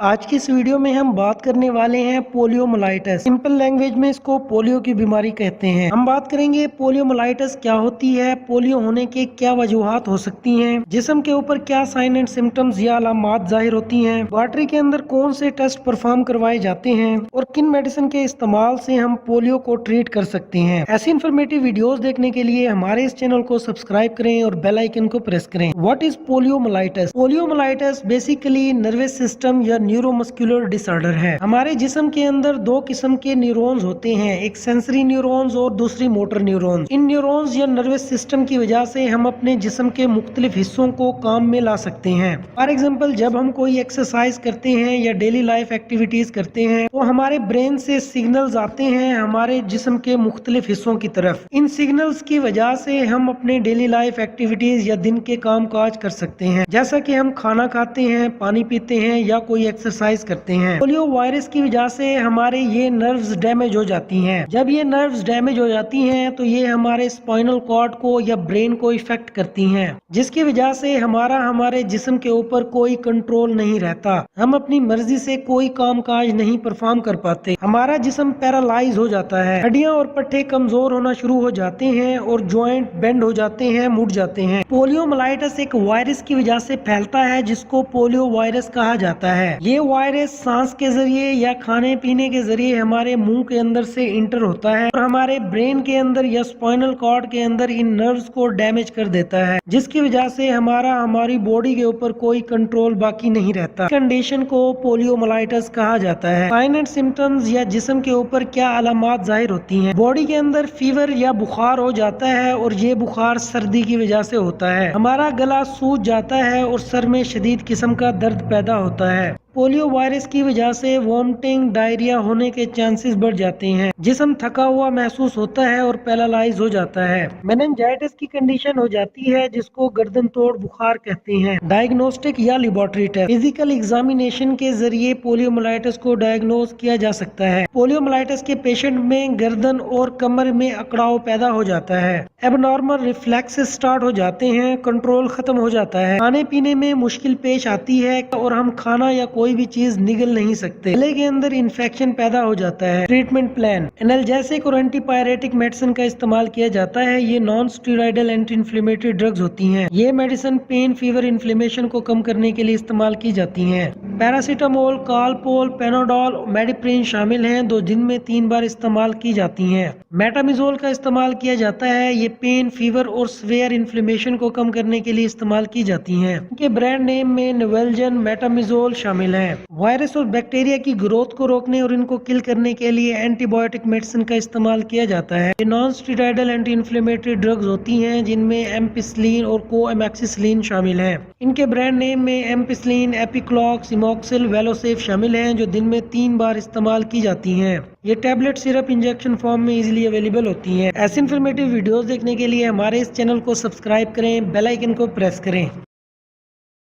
आज की इस वीडियो में हम बात करने वाले हैं पोलियोमाइलाइटिस। सिंपल लैंग्वेज में इसको पोलियो की बीमारी कहते हैं। हम बात करेंगे पोलियोमाइलाइटिस क्या होती है, पोलियो होने के क्या वजूहात हो सकती हैं, जिस्म के ऊपर क्या साइन एंड सिम्टम्स या अलामात जाहिर होती हैं, लेबोरेटरी के अंदर कौन से टेस्ट परफॉर्म करवाए जाते हैं और किन मेडिसिन के इस्तेमाल से हम पोलियो को ट्रीट कर सकते हैं। ऐसी इन्फॉर्मेटिव वीडियोस देखने के लिए हमारे इस चैनल को सब्सक्राइब करें और बेल आइकन को प्रेस करें। What is poliomyelitis? Poliomyelitis basically nervous system या न्यूरोमस्कुलर डिसऑर्डर है। हमारे जिस्म के अंदर दो किस्म के न्यूरॉन्स होते हैं, एक सेंसरी न्यूरॉन्स और दूसरी मोटर न्यूरॉन्स। इन न्यूरॉन्स या नर्वस सिस्टम की वजह से हम अपने जिस्म के मुख्तलिफ हिस्सों को काम में ला सकते हैं। फॉर एग्जाम्पल, जब हम कोई एक्सरसाइज करते हैं या डेली लाइफ एक्टिविटीज करते हैं तो हमारे ब्रेन से सिग्नल्स आते हैं हमारे जिस्म के मुख्तलिफ हिस्सों की तरफ। इन सिग्नल्स की वजह से हम अपने डेली लाइफ एक्टिविटीज या दिन के काम काज कर सकते हैं, जैसा कि हम खाना खाते हैं, पानी पीते हैं या कोई एक्सरसाइज करते हैं। पोलियो वायरस की वजह से हमारे ये नर्व्स डैमेज हो जाती हैं। जब ये नर्व्स डैमेज हो जाती हैं तो ये हमारे स्पाइनल कॉर्ड को या ब्रेन को इफेक्ट करती हैं, जिसकी वजह से हमारे जिस्म के ऊपर कोई कंट्रोल नहीं रहता। हम अपनी मर्जी से कोई काम काज नहीं परफॉर्म कर पाते। हमारा जिस्म पैरालाइज हो जाता है, हड्डियां और पट्टे कमजोर होना शुरू हो जाते हैं और जॉइंट बेंड हो जाते हैं, मुड़ जाते हैं। पोलियोमाइलाइटिस एक वायरस की वजह से फैलता है जिसको पोलियो वायरस कहा जाता है। ये वायरस सांस के जरिए या खाने पीने के जरिए हमारे मुंह के अंदर से इंटर होता है और हमारे ब्रेन के अंदर या स्पाइनल कॉर्ड के अंदर इन नर्व्स को डैमेज कर देता है, जिसकी वजह से हमारी बॉडी के ऊपर कोई कंट्रोल बाकी नहीं रहता। कंडीशन को पोलियोमाइलाइटिस कहा जाता है। साइन एंड सिम्टम्स या जिस्म के ऊपर क्या अलामात जाहिर होती हैं। बॉडी के अंदर फीवर या बुखार हो जाता है और ये बुखार सर्दी की वजह से होता है। हमारा गला सूज जाता है और सर में शदीद किस्म का दर्द पैदा होता है। पोलियो वायरस की वजह से वॉमिटिंग, डायरिया होने के चांसेस बढ़ जाते हैं। जिस्म थका हुआ महसूस होता है और पैरालाइज हो जाता है। मेनिंजाइटिस की कंडीशन हो जाती है जिसको गर्दन तोड़ बुखार कहते हैं। डायग्नोस्टिक या लेबोरेटरी टेस्ट, फिजिकल एग्जामिनेशन के जरिए पोलियोमाइलाइटिस को डायग्नोज किया जा सकता है। पोलियोमाइलाइटिस के पेशेंट में गर्दन और कमर में अकड़ाव पैदा हो जाता है, एबनॉर्मल रिफ्लेक्सेस स्टार्ट हो जाते हैं, कंट्रोल खत्म हो जाता है, खाने पीने में मुश्किल पेश आती है और हम खाना या कोई भी चीज निगल नहीं सकते। गले के अंदर इन्फेक्शन पैदा हो जाता है। ट्रीटमेंट प्लान, एनाल्जेसिक और एंटीपायरेटिक मेडिसिन का इस्तेमाल किया जाता है। ये non steroidal anti inflammatory drugs होती हैं। ये मेडिसिन पेन, फीवर, इन्फ्लेमेशन को कम करने के लिए इस्तेमाल की जाती हैं। पैरासीटामोल, कालपोल, पेनाडोल, मेडिप्रिन शामिल हैं, जो दिन में 3 बार इस्तेमाल की जाती हैं। मेटामिजोल का इस्तेमाल किया जाता है। ये पेन, फीवर और स्वेयर इन्फ्लेमेशन को कम करने के लिए इस्तेमाल की जाती हैं। इनके ब्रांड नेम में नोवेल्जन, मेटामिजोल शामिल है। वायरस और बैक्टीरिया की ग्रोथ को रोकने और इनको किल करने के लिए एंटीबायोटिक मेडिसिन का इस्तेमाल किया जाता है। ये non steroidal anti inflammatory drugs होती हैं जिनमें एम्पिसिलिन और कोएमैक्सिसिलिन शामिल हैं। इनके ब्रांड नेम में एम्पिसिलिन, एपिक्लॉक, सिमोक्सिल, वेलोसेफ शामिल हैं, जो दिन में 3 बार इस्तेमाल की जाती हैं। ये टैबलेट, सिरप, इंजेक्शन फॉर्म में इजीली अवेलेबल होती हैं। ऐसी इन्फॉर्मेटिव वीडियोस देखने के लिए हमारे इस चैनल को सब्सक्राइब करें, बेल आइकन को प्रेस करें।